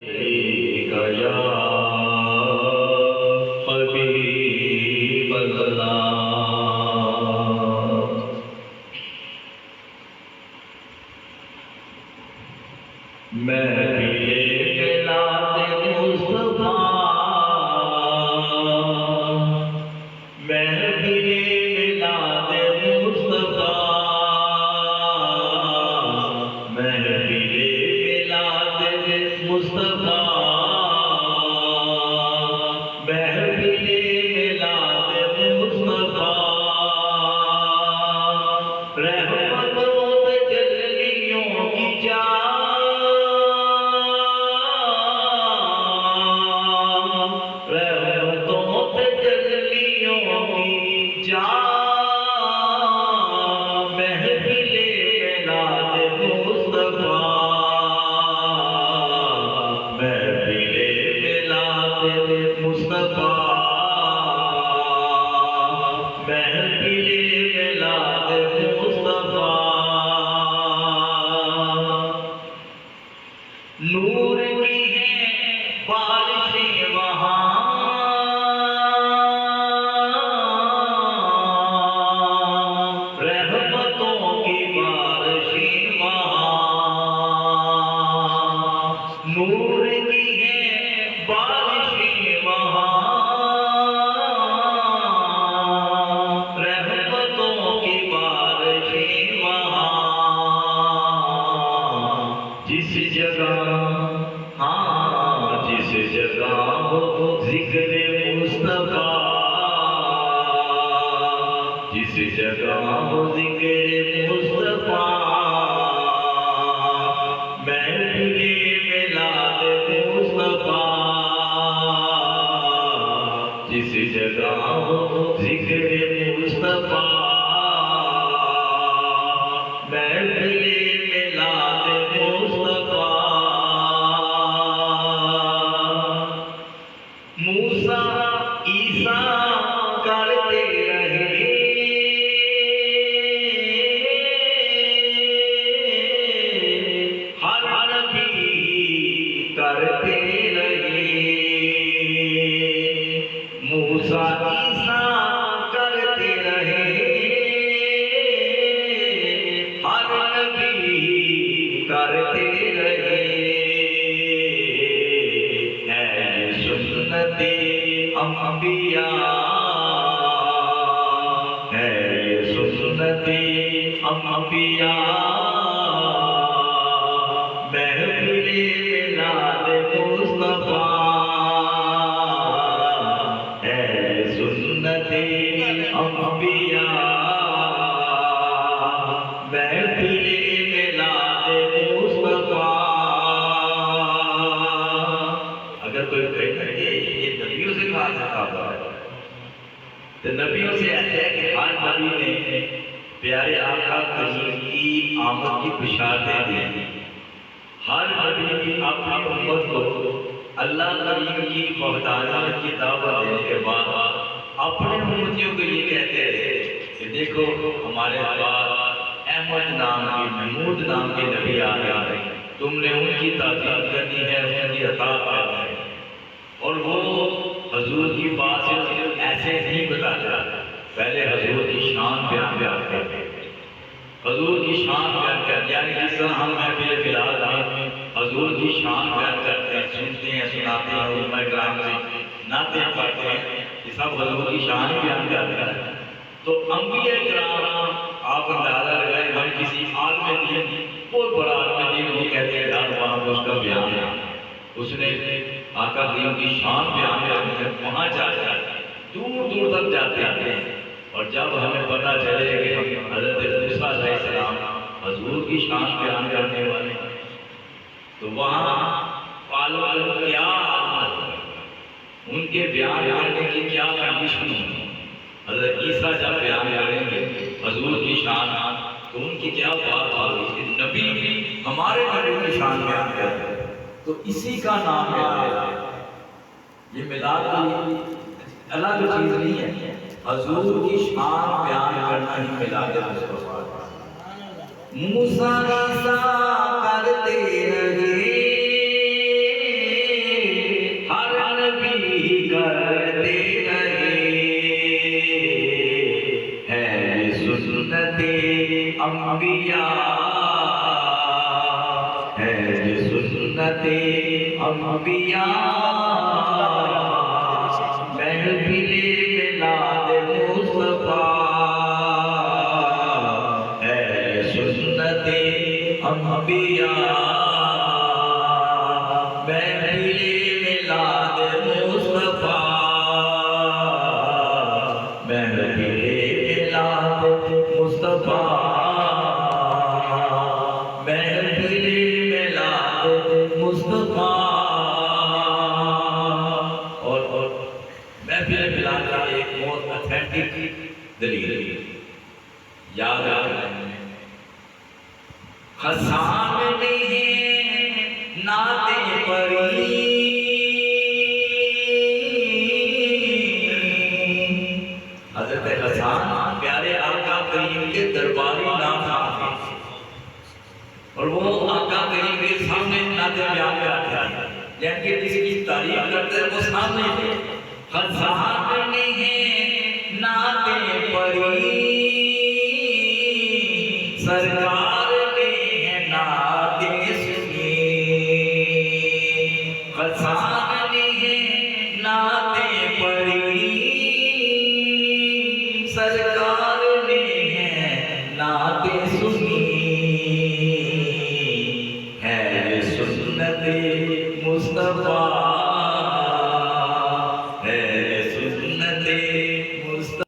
گیا حبیب اللہ میں بھی ملاد مصطفیٰ میں بھی ملاد مصطفیٰ میں بھی ملاد مصطفیٰ میں بھی ملاد مصطفیٰ رحمتوں تجلیوں کی نور کی ہے بارشیں وہاں رحمتوں کی بارشیں وہاں نور کی ہے بارشیں وہاں رحمتوں کی بارشیں وہاں جس جگہ جس جگہ ہو ذکر مصطفیٰ جس جگہ ہو ذکر مصطفیٰ محفل ملاد مصطفیٰ جس جگہ ہو ذکر مصطفیٰ محفل ملاد مصطفیٰ موسیٰ عیسیٰ کرتے رہے ہر نبی کرتے رہے موسیٰ عیسیٰ کرتے رہے ہر نبی کرتے رہے سنت انبیاء ہے یہ سنت انبیاء محفل ملاد مصطفیٰ ہے سنت انبیاء محفل ملاد مصطفیٰ اگر کوئی کہے یہ نبیوں سے کہا جاتا ہے تو نبیوں سے ایسے ہے کہ ہر نبی نے پیارے آقا کریم کی آمد کی بشارتیں دی ہر نبی کی اپنی امت کو اللہ کریم کی وحدانیت کی دعوت دینے کے بعد اپنے امتیوں کو یہ کہتے ہیں کہ دیکھو ہمارے پاس احمد نام کی محمود نام کے نبی آ گئے تم نے ان کی تعظیم کرنی ہے ان کی اطاعت کرنی ہے اور وہ حضور کی بات سے ایسے نہیں بتاتا پہلے حضور کی شان بیان کرتے حضور کی شان بیان کرتے یعنی جس طرح ہم محفل فلال میں حضور کی شان بیان کرتے ہیں سنتے ہیں سناتے ہیں علماء کرام سے نعتیں پڑھتے ہیں یہ سب حضور کی شان بیان کرتے ہیں تو انبیاء کرام آپ اندازہ لگائیں ہم کسی عالم دین بہت بڑا عالم دین وہ کہتے ہیں ڈال وہاں اس کا بیان ہے اس نے آقا دین کی شان بیان کرتے ہیں وہاں جا دور دور تک جاتے ہیں اور جب ہمیں پتہ چلے کہ ہم حضرت موسیٰ علیہ السلام حضور کی شان بیان کرنے والے ہیں تو وہاں پالو کیا ان کے بیان کرنے کی کیا کنڈیشن ہے حضرت عیسیٰ جب بیان کریں گے حضور کی شان تو ان کی کیا بات ہوگی نبی بھی ہمارے نبی کی شان بیان کرتے ہیں تو اسی کا نام ہے یہ ملاد الگ چیز نہیں ہے حضور کی شان بیان کرنا ہی ملاد مصطفیٰ موسیٰ عیسیٰ کرتے رہے سنت انبیاء محفل میلاد مصطفیٰ ہے سنت انبیاء محفل میلاد مصطفیٰ محفل میلاد مصطفیٰ محفل میلاد مصطفیٰ اور محفل میلاد کا ایک بہت اتھینٹک دلیل یاد رکھیں خسان نہیں ناتے پری حضرت حسان پیارے آقا کریم کے درباری نام تھا اور وہ آقا کریم کے سامنے نعتیں بیان کرتے ہیں لیکن کہ جس کی تعریف کرتے ہیں وہ سامنے تھے خزان نہیں نعتیں پڑھی سرکار نے نعت